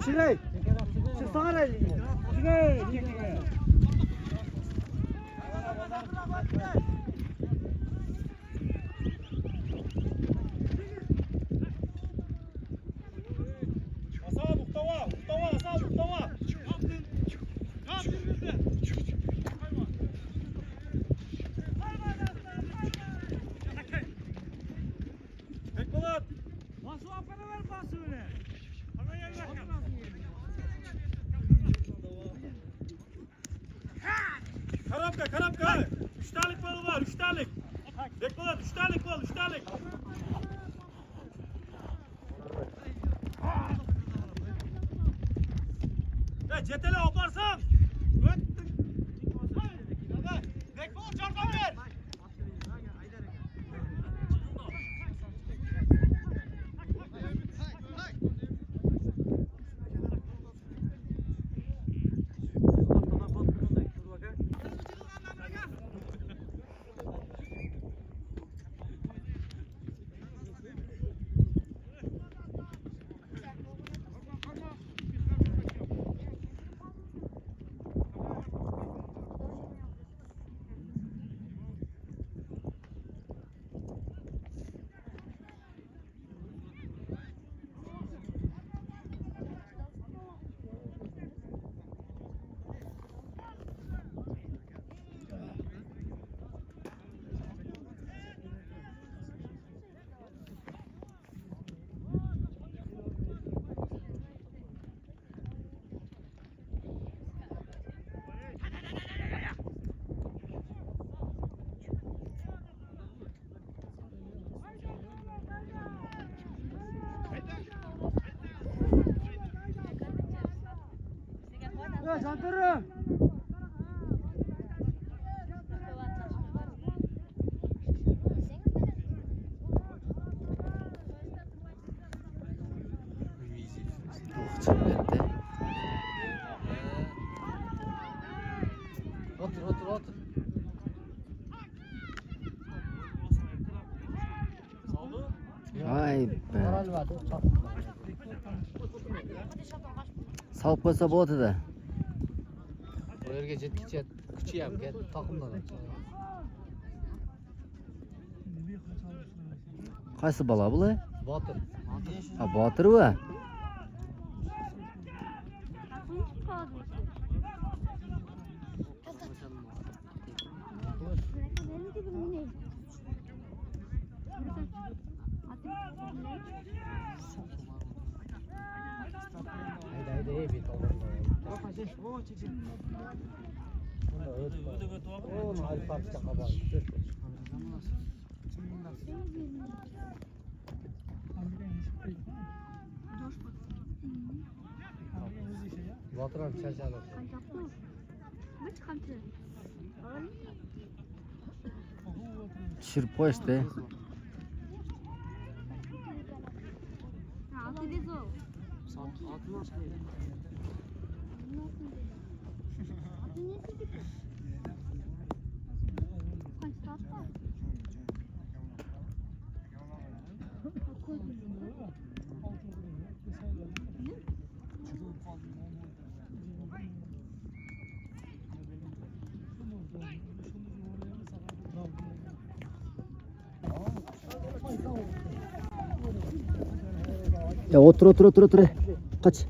Çıray. Çıksana ne? Çıray. Asa Mustafa, Asa Mustafa. Bekbalat. Nasıl apara ver pası öyle? Bana yer ver. Karapka. 3 tane balı var, 3 tane. Bekbalat, 3 tane bal, 3 tane. Cetele hoparsan. Bekbalat çarpan ver. Santarım. Otur. Vay be. Salып koysa bo'ladi da. Bu yerga jetkicha kuchayam takımdan. Qaysi bola bular? Botir. Ha, Botir va. Haydi bir tavır. Oğlum hadi parça kabar. Batıran çarşalı. Tushirib qo'yishdi. Ya otur. Kaç.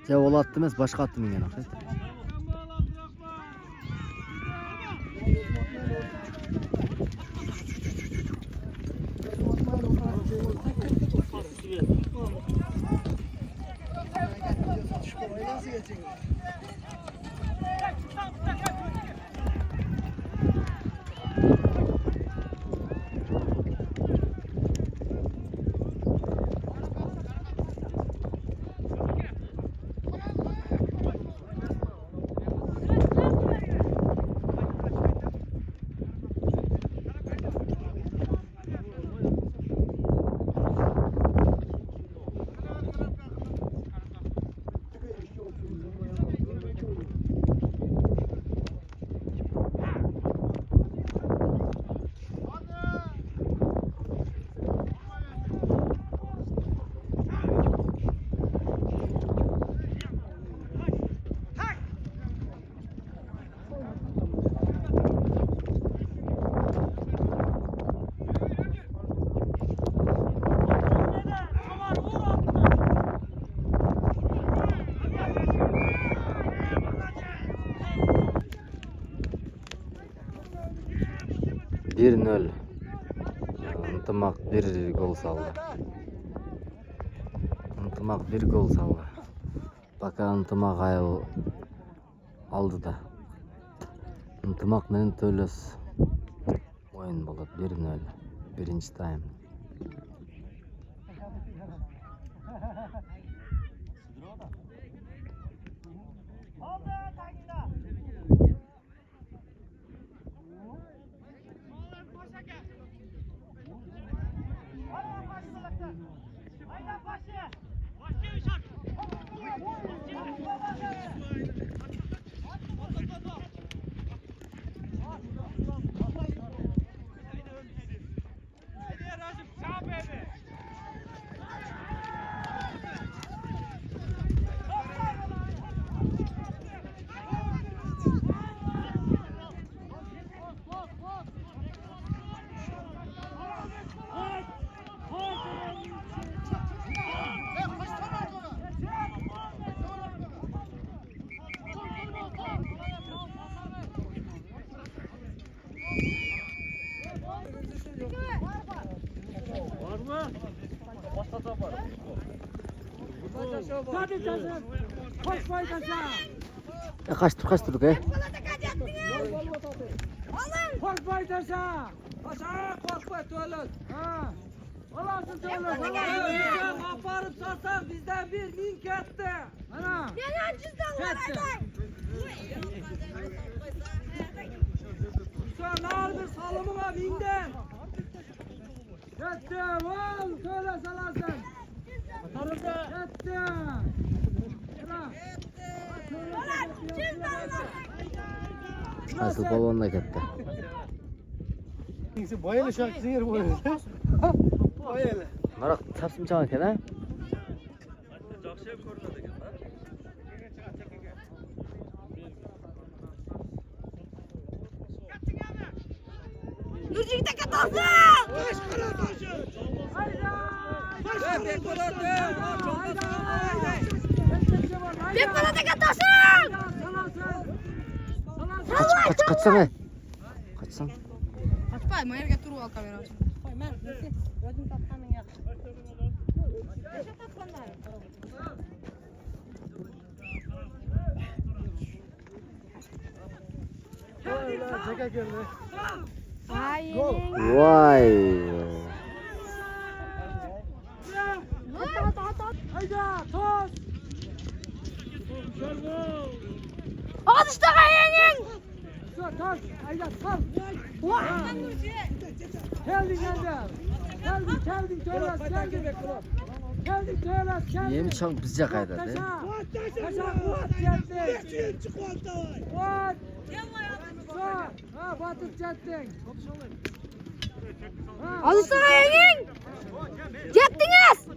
Ya ola attı emas, boshqa attı menga naqsh. 1-0. Ынтымақ 1 gol saldı. Ынтымақ 1 gol saldı. Baka ынтымақ ayıl aldı da. Ынтымақ менен Төлөс oyun болады 1-0. Birinci time. Var mı? Başka top var. Hadi taşın. Koş bay taşa. Kaçtırdık he. Koş bay taşa. Taşa korkma tuvalet. Ha. Olasın tuvalet. Bizden aparıp sarsan bizden bir link etti. Ana. Sen ağır bir salımına bindin. Yetti. Ol. Söyle salasın. Yetti. Asıl balonla gitti. Bayılı şarkısı yer bu öyle. Bayılı. Marak tapsın çağın eken ha? Nurcuk'ta katalsın! Bekkolada katalsın! Kaçsan he. Kaçsan. Kaçpayım, yerge turu al kamera. Çeka geldi. Vay. Hayda toz. Al işte kayanın! Toz. Hayda sal. Geldin geldin Töles geldin. Geldin Töles geldin. Yemi çam bizce kayda de. Taşa kuat geldi. Kuat. Ha batıp geldin. Al işte kayanın! Cettiniz!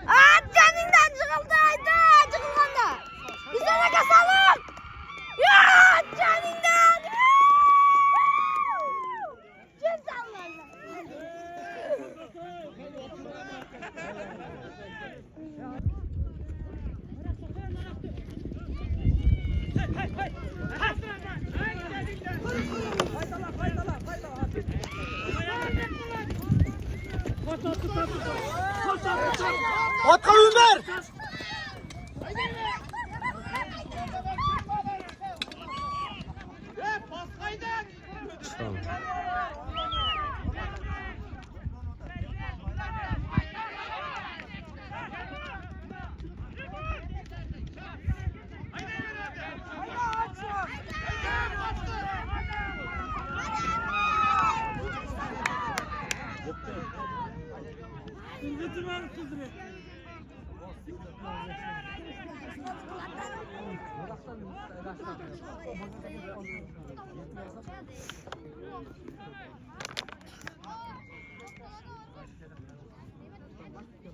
Aa canından çıkıldı hayda çıkılganda. Yüzüne kasalım. Ya canından. Cin sallarlar. Atka Ömer! Tamam.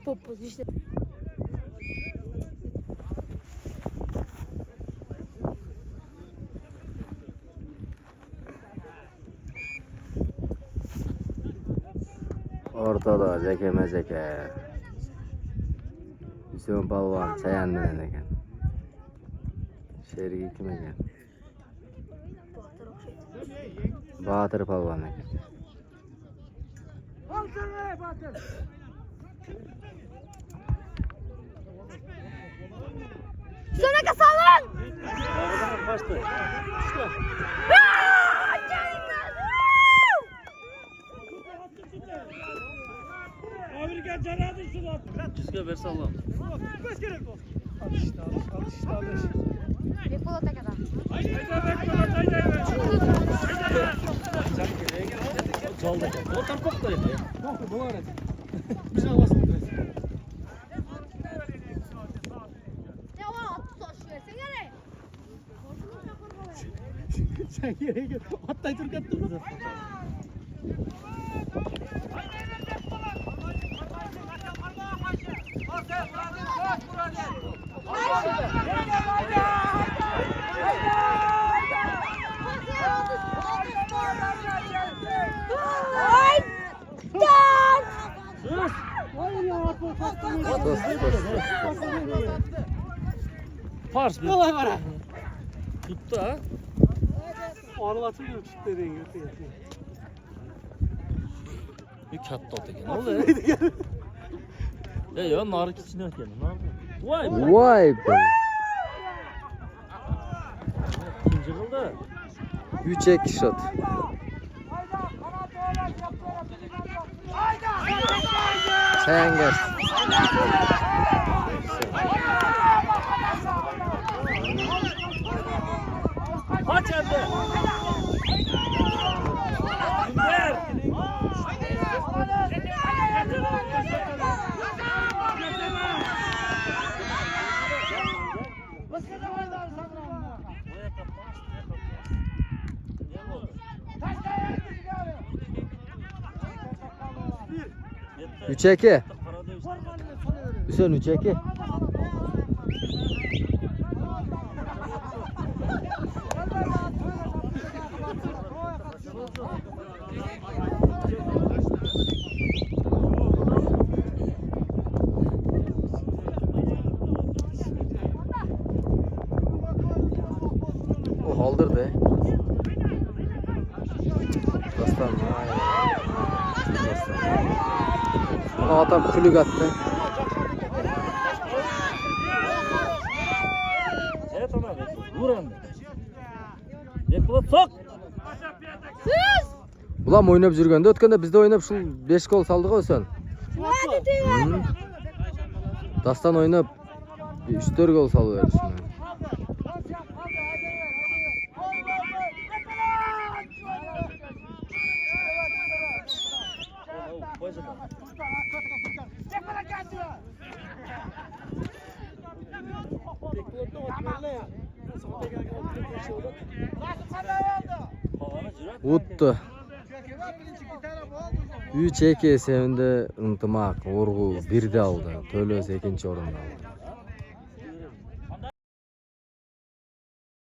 Popos işte. Ortada zeke mezeke. Hüseyin Balvan Çayan menen ekan. Şerigi kim ekan? Bahadır Balvan ekan. Batır ne batır? Hüseyin Aka salın. Kaçtı. Amerikan canadı şunu. Düzgün ver sallam. Kaç gerek o? Alış. Bekol ata kadar. Haydi. Çaldı. O tam koptu. Korku bu arada. Biz almasın biraz. Ya var atı taşıyor. Sen nereye? Sen yere gel. Hatta Türk attın mı? Hayır ya atma. Pars bir. Vallahi var ha. Tuttu ha. Anlatım yok çıktı dediğin gibi. Bir katta o tekin. Oldu ya. Ya narı içine geldi. Ne yapıyorsun? Vay be. Vay be. İkinci yılda. 3 shot. Çayan gel. Aç evde. Ver. Üç eki. Hüseyin 3 eki. O kaldırdı. Dostlar. O adam kulüp attı. Evet ona ver. Vur önde. Yakala sok. Ulan oynap жүргөндө өткөндө бизде ойноп ушул 5 гол салдык го Өсөн. Дастан ойноп 3-4 гол салып берди шуну. Uttu. 3-2 эсебинде ынтымак, Оргул 1-де алды. Төлөс 2-чи орунду алды.